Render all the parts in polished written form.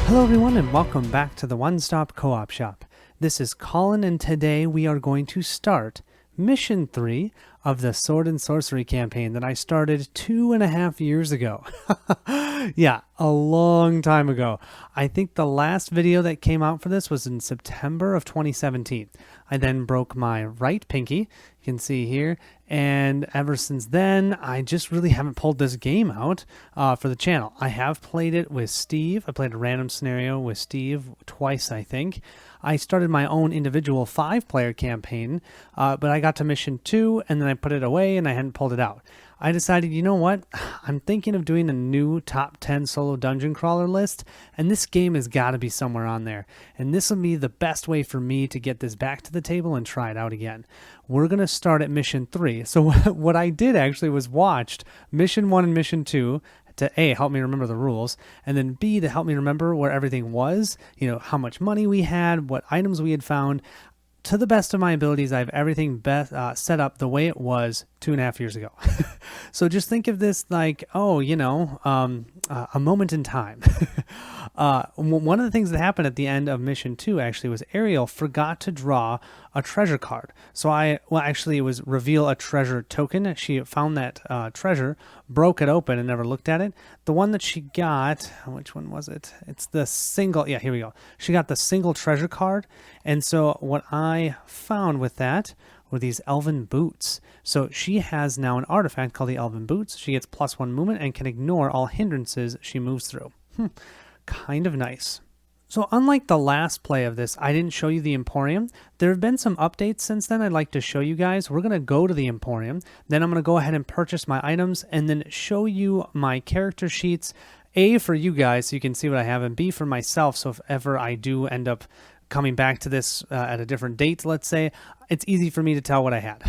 Hello everyone and welcome back to the One Stop Co-op Shop. This is Colin and today we are going to start Mission 3 of the Sword and Sorcery campaign that I started 2.5 years ago. Yeah, a long time ago. I think the last video that came out for this was in September of 2017. I then broke my right pinky, you can see here, and ever since then, I just really haven't pulled this game out for the channel. I have played it with Steve. I played a random scenario with Steve twice, I think. I started my own individual 5-player campaign, but I got to Mission 2, and then I put it away, and I hadn't pulled it out. I decided, you know what, I'm thinking of doing a new top 10 solo dungeon crawler list, and this game has got to be somewhere on there. And this will be the best way for me to get this back to the table and try it out again. We're going to start at Mission 3. So what I did actually was watched Mission 1 and Mission 2 to A, help me remember the rules, and then B, to help me remember where everything was, you know, how much money we had, what items we had found. To the best of my abilities, I have everything set up the way it was 2.5 years ago. So just think of this like, oh, you know, a moment in time. One of the things that happened at the end of Mission 2 actually was Ariel forgot to draw a treasure card. So actually it was reveal a treasure token. She found that treasure, broke it open and never looked at it. The one that she got, which one was it? It's the single, yeah, here we go. She got the single treasure card. And so what I found with that were these elven boots. So she has now an artifact called the elven boots. She gets +1 movement and can ignore all hindrances she moves through. Kind of nice. So unlike the last play of this, I didn't show you the Emporium. There have been some updates since then I'd like to show you guys. We're going to go to the Emporium. Then I'm going to go ahead and purchase my items and then show you my character sheets. A, for you guys so you can see what I have, and B, for myself, so if ever I do end up coming back to this at a different date, let's say, it's easy for me to tell what I had.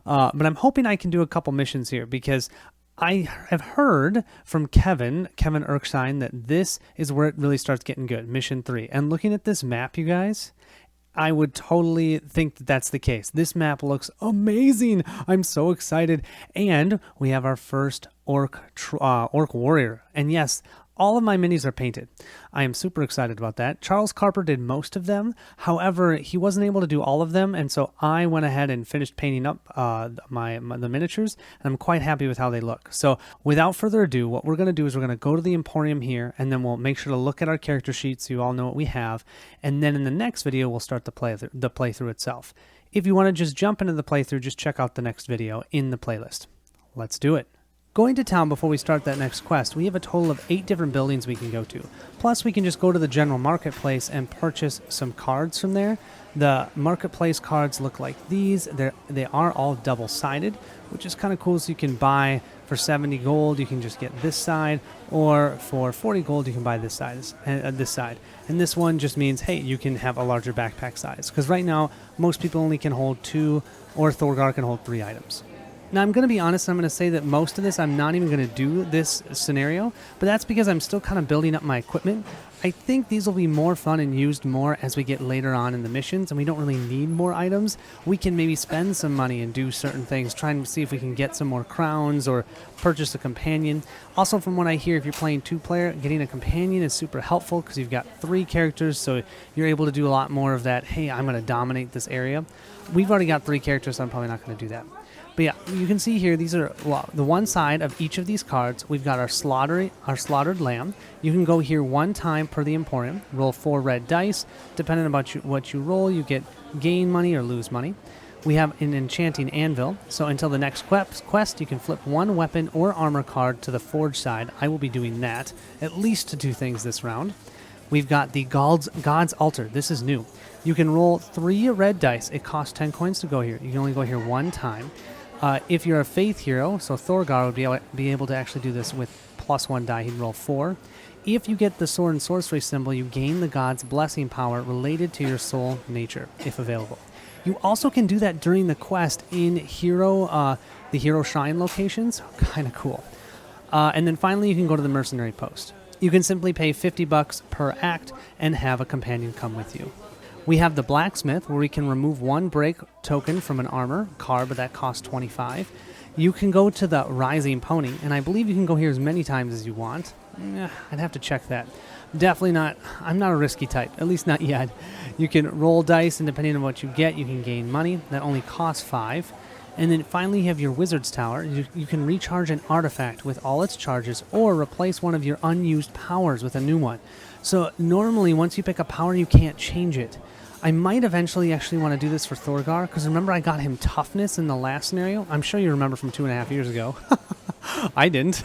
But I'm hoping I can do a couple missions here because I have heard from Kevin Erskine, that this is where it really starts getting good, Mission 3. And looking at this map, you guys, I would totally think that that's the case. This map looks amazing. I'm so excited. And we have our first orc warrior. And yes, all of my minis are painted. I am super excited about that. Charles Carper did most of them. However, he wasn't able to do all of them, and so I went ahead and finished painting up the miniatures, and I'm quite happy with how they look. So without further ado, what we're going to do is we're going to go to the Emporium here, and then we'll make sure to look at our character sheets so you all know what we have, and then in the next video, we'll start the playthrough itself. If you want to just jump into the playthrough, just check out the next video in the playlist. Let's do it. Going to town before we start that next quest, we have a total of 8 different buildings we can go to. Plus, we can just go to the general marketplace and purchase some cards from there. The marketplace cards look like these. They are all double-sided, which is kind of cool. So you can buy for 70 gold, you can just get this side, or for 40 gold, you can buy this side. And this one just means, hey, you can have a larger backpack size. Because right now, most people only can hold 2, or Thorgar can hold 3 items. Now, I'm going to be honest, I'm going to say that most of this, I'm not even going to do this scenario, but that's because I'm still kind of building up my equipment. I think these will be more fun and used more as we get later on in the missions, and we don't really need more items. We can maybe spend some money and do certain things, trying to see if we can get some more crowns or purchase a companion. Also, from what I hear, if you're playing 2-player, getting a companion is super helpful because you've got 3 characters, so you're able to do a lot more of that, hey, I'm going to dominate this area. We've already got 3 characters, so I'm probably not going to do that. But yeah, you can see here, these are, well, the one side of each of these cards, we've got our slaughtered lamb. You can go here 1 time per the Emporium, roll 4 red dice. Depending on what you roll, you get gain money or lose money. We have an enchanting anvil, so until the next quest, you can flip 1 weapon or armor card to the forge side. I will be doing that, at least to 2 things this round. We've got the God's Altar. This is new. You can roll 3 red dice. It costs 10 coins to go here. You can only go here 1 time. If you're a faith hero, so Thorgar would be able to actually do this with +1 die. He'd roll 4. If you get the sword and sorcery symbol, you gain the god's blessing power related to your soul nature, if available. You also can do that during the quest in the hero shrine locations. Kind of cool. And then finally, you can go to the mercenary post. You can simply pay $50 per act and have a companion come with you. We have the blacksmith, where we can remove 1 break token from an armor card, but that costs 25. You can go to the rising pony, and I believe you can go here as many times as you want. I'd have to check that. Definitely not. I'm not a risky type, at least not yet. You can roll dice, and depending on what you get, you can gain money. That only costs 5. And then finally, you have your Wizard's Tower. You can recharge an artifact with all its charges or replace one of your unused powers with a new one. So normally, once you pick a power, you can't change it. I might eventually actually want to do this for Thorgar, because remember I got him toughness in the last scenario? I'm sure you remember from 2.5 years ago. I didn't.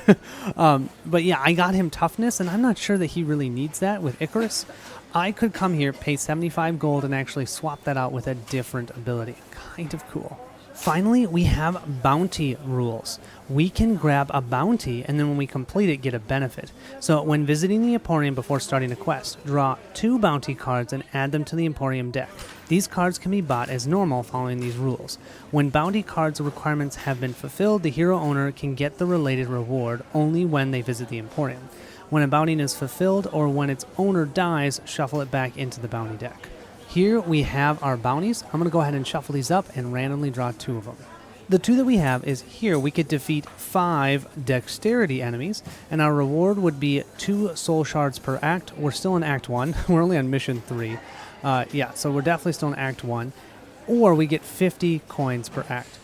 But yeah, I got him toughness, and I'm not sure that he really needs that with Icarus. I could come here, pay 75 gold, and actually swap that out with a different ability. Kind of cool. Finally, we have bounty rules. We can grab a bounty, and then when we complete it, get a benefit. So when visiting the Emporium before starting a quest, draw 2 bounty cards and add them to the Emporium deck. These cards can be bought as normal following these rules. When bounty cards requirements have been fulfilled, the hero owner can get the related reward only when they visit the Emporium. When a bounty is fulfilled or when its owner dies, shuffle it back into the bounty deck. Here we have our bounties. I'm going to go ahead and shuffle these up and randomly draw 2 of them. The 2 that we have is here we could defeat 5 dexterity enemies, and our reward would be 2 soul shards per act. We're still in Act 1. We're only on Mission 3. Yeah, so we're definitely still in Act 1. Or we get 50 coins per act.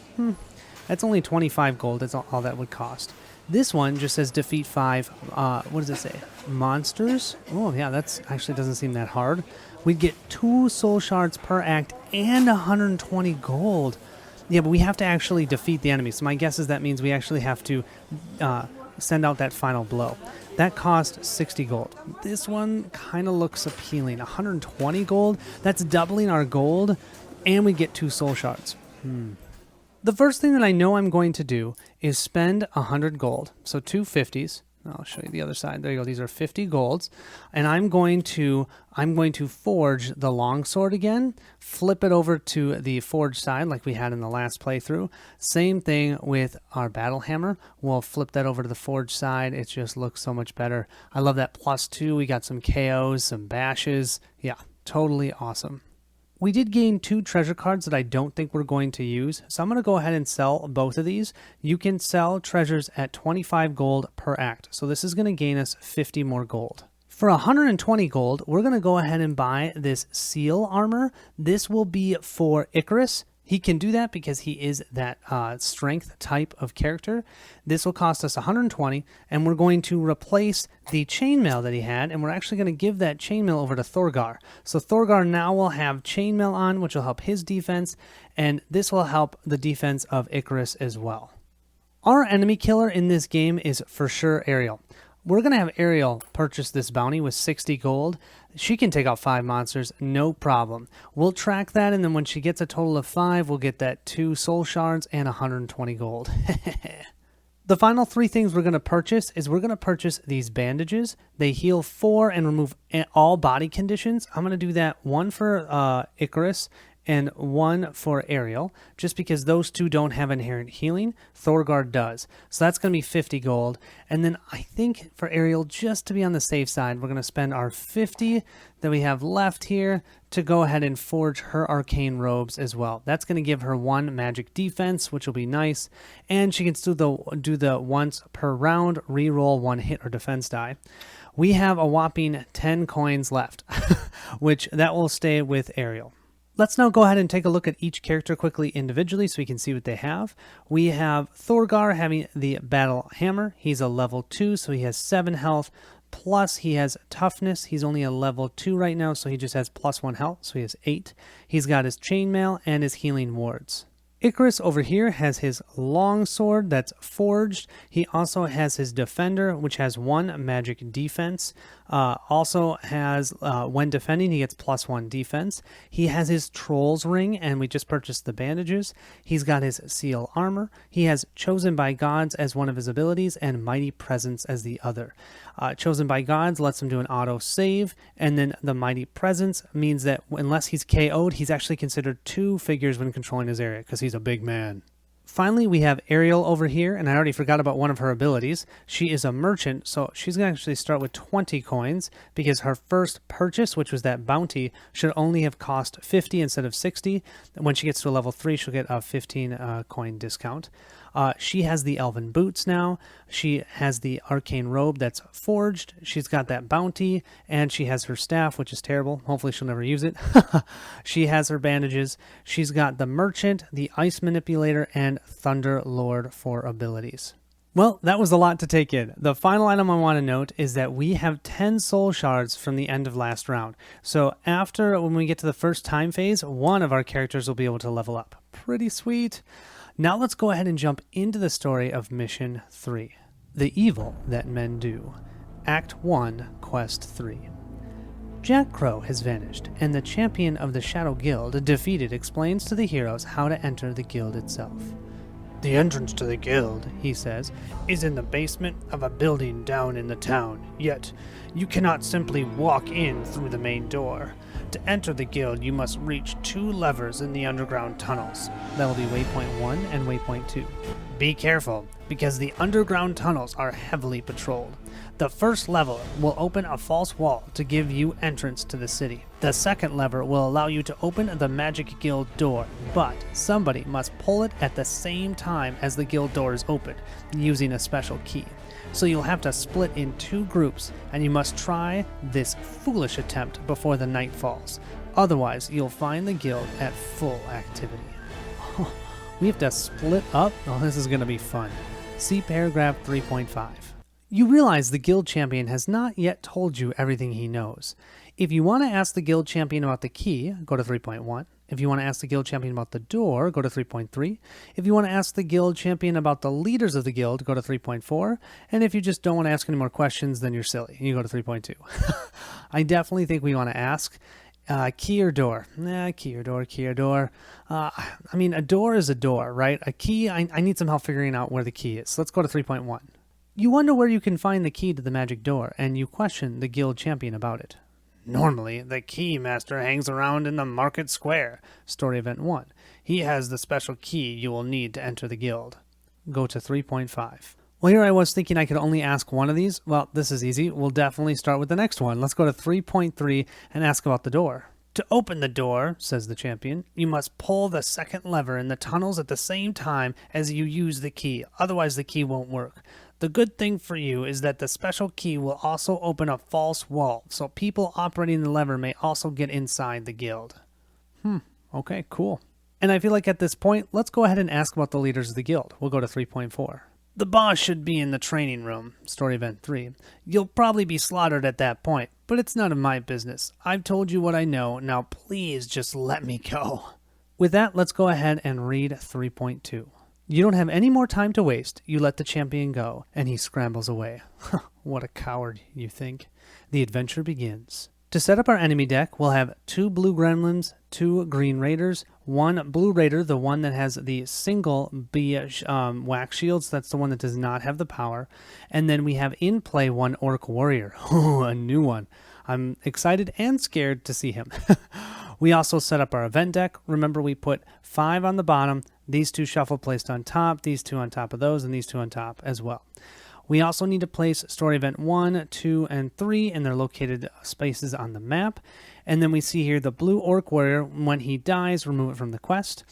That's only 25 gold. That's all that would cost. This one just says defeat 5, what does it say? Monsters? Oh, yeah, that's actually doesn't seem that hard. We'd get 2 soul shards per act and 120 gold. Yeah, but we have to actually defeat the enemy. So my guess is that means we actually have to send out that final blow. That cost 60 gold. This one kind of looks appealing. 120 gold? That's doubling our gold, and we get 2 soul shards. The first thing that I know I'm going to do is spend 100 gold. So 2 50s. I'll show you the other side. There you go. These are 50 golds. And I'm going to forge the longsword again, flip it over to the forge side like we had in the last playthrough. Same thing with our battle hammer. We'll flip that over to the forge side. It just looks so much better. I love that +2. We got some KOs, some bashes. Yeah, totally awesome. We did gain 2 treasure cards that I don't think we're going to use, so I'm going to go ahead and sell both of these. You can sell treasures at 25 gold per act, so this is going to gain us 50 more gold. For 120 gold, we're going to go ahead and buy this seal armor. This will be for Icarus. He can do that because he is that strength type of character. This will cost us 120, and we're going to replace the chainmail that he had, and we're actually going to give that chainmail over to Thorgar. So Thorgar now will have chainmail on, which will help his defense, and this will help the defense of Icarus as well. Our enemy killer in this game is for sure Ariel. We're going to have Ariel purchase this bounty with 60 gold. She can take out 5 monsters, no problem. We'll track that, and then when she gets a total of 5, we'll get that 2 soul shards and 120 gold. The final 3 things we're going to purchase is we're going to purchase these bandages. They heal 4 and remove all body conditions. I'm going to do that, 1 for Icarus and 1 for Ariel, just because those 2 don't have inherent healing. Thorgar does. So that's going to be 50 gold. And then I think for Ariel, just to be on the safe side, we're going to spend our 50 that we have left here to go ahead and forge her arcane robes as well. That's going to give her 1 magic defense, which will be nice. And she can still do the once per round reroll 1 hit or defense die. We have a whopping 10 coins left, which that will stay with Ariel. Let's now go ahead and take a look at each character quickly individually so we can see what they have. We have Thorgar having the battle hammer. He's a level 2, so he has 7 health. Plus, he has toughness. He's only a level 2 right now, so he just has +1 health, so he has 8. He's got his chainmail and his healing wards. Icarus over here has his longsword that's forged. He also has his defender, which has 1 magic defense. Also has, when defending, he gets +1 defense. He has his troll's ring, and we just purchased the bandages. He's got his seal armor. He has chosen by gods as one of his abilities and mighty presence as the other. Chosen by gods lets him do an auto save, and then the mighty presence means that unless he's KO'd, he's actually considered 2 figures when controlling his area because he's a big man. Finally, we have Ariel over here, and I already forgot about one of her abilities. She is a merchant, so she's going to actually start with 20 coins because her first purchase, which was that bounty, should only have cost 50 instead of 60. When she gets to a level 3, she'll get a 15 coin discount. She has the elven boots now. She has the arcane robe that's forged. She's got that bounty, and she has her staff, which is terrible. Hopefully she'll never use it. She has her bandages. She's got the merchant, the ice manipulator, and thunder lord for abilities. Well, that was a lot to take in. The final item I want to note is that we have 10 soul shards from the end of last round. So when we get to the first time phase, one of our characters will be able to level up. Pretty sweet. Now let's go ahead and jump into the story of Mission 3. The Evil That Men Do. Act 1, Quest 3. Jack Crow has vanished, and the champion of the Shadow Guild, defeated, explains to the heroes how to enter the guild itself. "The entrance to the guild," he says, "is in the basement of a building down in the town, yet you cannot simply walk in through the main door. To enter the guild, you must reach 2 levers in the underground tunnels." That will be waypoint 1 and waypoint 2. "Be careful, because the underground tunnels are heavily patrolled. The first lever will open a false wall to give you entrance to the city. The second lever will allow you to open the magic guild door, but somebody must pull it at the same time as the guild door is opened, using a special key. So you'll have to split in 2 groups, and you must try this foolish attempt before the night falls. Otherwise, you'll find the guild at full activity." We have to split up? Oh, this is going to be fun. See paragraph 3.5. You realize the guild champion has not yet told you everything he knows. If you want to ask the guild champion about the key, go to 3.1. If you want to ask the guild champion about the door, go to 3.3. If you want to ask the guild champion about the leaders of the guild, go to 3.4. And if you just don't want to ask any more questions, then you're silly. You go to 3.2. I definitely think we want to ask, key or door? Key or door, key or door. I mean, a door is a door, right? A key, I need some help figuring out where the key is. Let's go to 3.1. You wonder where you can find the key to the magic door, and you question the guild champion about it. Normally, the key master hangs around in the market square. Story event 1. He has the special key you will need to enter the guild. Go to 3.5. Well, here I was thinking I could only ask one of these. Well, this is easy. We'll definitely start with the next one. Let's go to 3.3 and ask about the door. To open the door, says the champion, you must pull the second lever in the tunnels at the same time as you use the key. Otherwise, the key won't work. The good thing for you is that the special key will also open a false wall, so people operating the lever may also get inside the guild. Okay, cool. And I feel like at this point, let's go ahead and ask about the leaders of the guild. We'll go to 3.4. The boss should be in the training room, story event 3. You'll probably be slaughtered at that point, but it's none of my business. I've told you what I know, now please just let me go. With that, let's go ahead and read 3.2. You don't have any more time to waste. You let the champion go, and he scrambles away. What a coward, you think. The adventure begins. To set up our enemy deck, we'll have 2 blue gremlins, 2 green raiders, 1 blue raider, the one that has the single wax shields. That's the one that does not have the power. And then we have in play 1 orc warrior. A new one. I'm excited and scared to see him. We also set up our event deck. Remember, we put 5 on the bottom, these 2 shuffle placed on top, these 2 on top of those, and these 2 on top as well. We also need to place story event 1, 2, and 3 in their located spaces on the map. And then we see here the blue orc warrior. When he dies, remove it from the quest.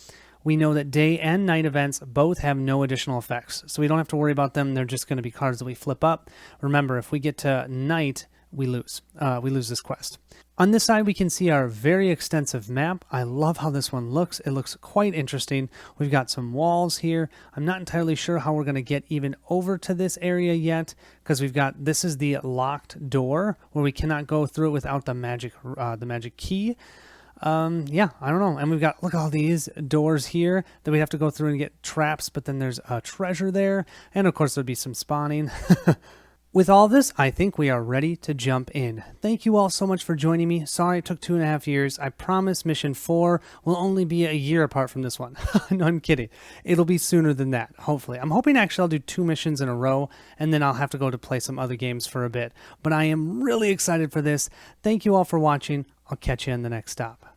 We know that day and night events both have no additional effects, so we don't have to worry about them. They're just going to be cards that we flip up. Remember, if we get to night, we lose. We lose this quest. On this side, we can see our very extensive map. I love how this one looks. It looks quite interesting. We've got some walls here. I'm not entirely sure how we're going to get even over to this area yet, because this is the locked door where we cannot go through it without the magic key. Yeah, I don't know. And we've got, look at all these doors here that we have to go through and get traps, but then there's a treasure there. And of course, there'd be some spawning. With all this, I think we are ready to jump in. Thank you all so much for joining me. Sorry it took 2.5 years. I promise mission 4 will only be a year apart from this one. No, I'm kidding. It'll be sooner than that, hopefully. I'm hoping actually I'll do 2 missions in a row, and then I'll have to go to play some other games for a bit. But I am really excited for this. Thank you all for watching. I'll catch you in the next stop.